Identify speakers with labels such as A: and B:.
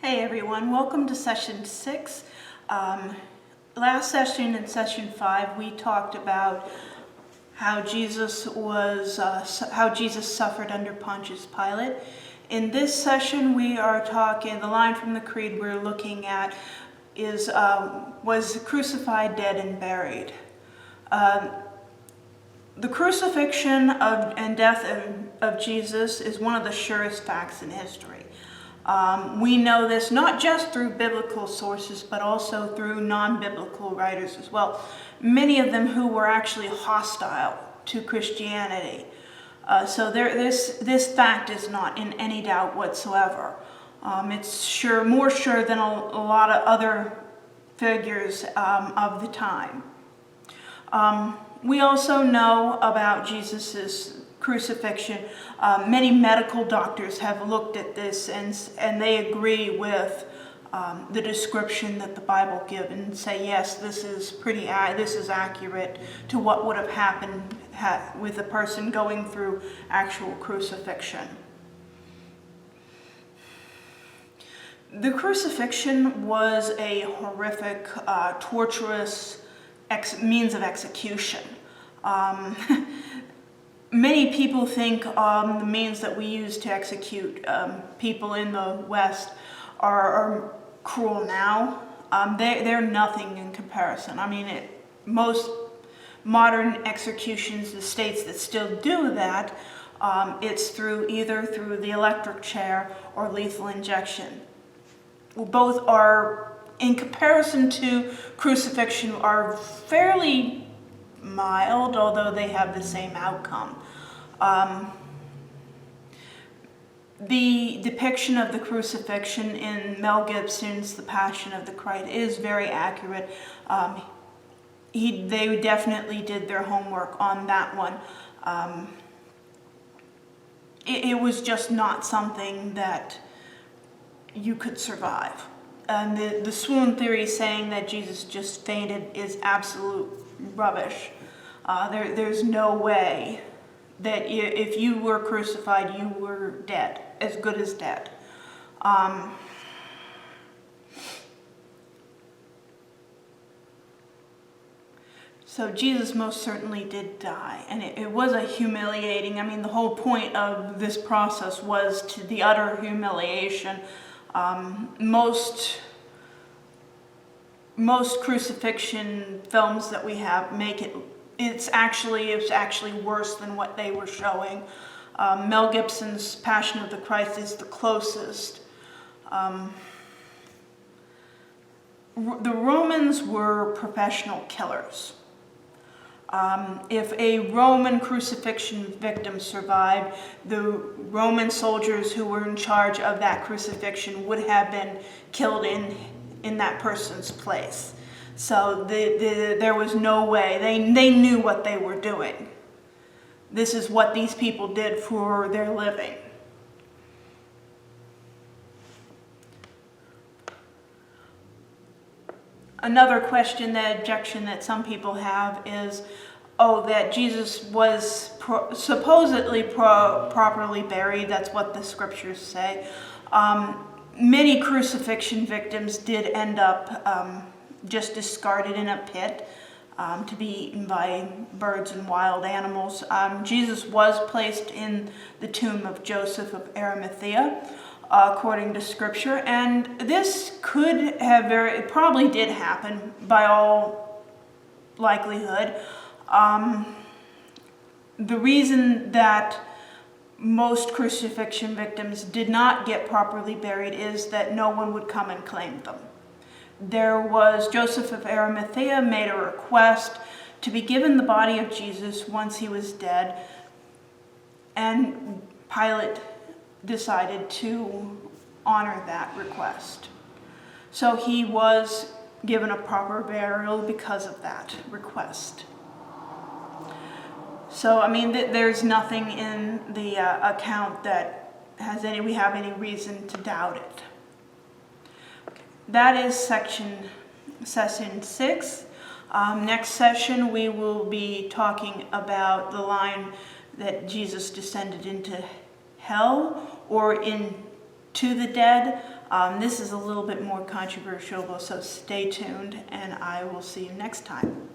A: Hey everyone, welcome to session 6. Last session, in session 5, we talked about how Jesus suffered under Pontius Pilate. In this session, we are talking, the line from the Creed we're looking at is, was crucified, dead, and buried. The crucifixion and death of Jesus is one of the surest facts in history. We know this not just through biblical sources, but also through non-biblical writers as well. Many of them who were actually hostile to Christianity. So this fact is not in any doubt whatsoever. It's more sure than a lot of other figures of the time. We also know about Jesus' crucifixion. Many medical doctors have looked at this and they agree with the description that the Bible gives and say, yes, this is accurate to what would have happened with a person going through actual crucifixion. The crucifixion was a horrific, torturous means of execution. Many people think the means that we use to execute people in the West are cruel now. They're nothing in comparison. I mean, most modern executions, the states that still do that, it's either through the electric chair or lethal injection. Both are, in comparison to crucifixion, are fairly mild, although they have the same outcome. The depiction of the crucifixion in Mel Gibson's The Passion of the Christ is very accurate. They definitely did their homework on that one. It was just not something that you could survive. And the swoon theory saying that Jesus just fainted is absolute rubbish. There's no way that if you were crucified, you were dead, as good as dead. So Jesus most certainly did die, and it was a humiliating, I mean, the whole point of this process was to the utter humiliation. Most crucifixion films that we have make it's actually worse than what they were showing. Mel Gibson's Passion of the Christ is the closest. The Romans were professional killers. If a Roman crucifixion victim survived, the Roman soldiers who were in charge of that crucifixion would have been killed in that person's place. So there was no way. They knew what they were doing. This is what these people did for their living. Another objection that some people have is, that Jesus was supposedly properly buried. That's what the scriptures say. Many crucifixion victims did end up just discarded in a pit to be eaten by birds and wild animals. Jesus was placed in the tomb of Joseph of Arimathea, according to scripture, and this it probably did happen by all likelihood. The reason that most crucifixion victims did not get properly buried is that no one would come and claim them. Joseph of Arimathea made a request to be given the body of Jesus once he was dead, and Pilate decided to honor that request. So he was given a proper burial because of that request. So, I mean, there's nothing in the account that we have any reason to doubt it. That is session 6. Next session, we will be talking about the line that Jesus descended into hell or into the dead. This is a little bit more controversial, so stay tuned, and I will see you next time.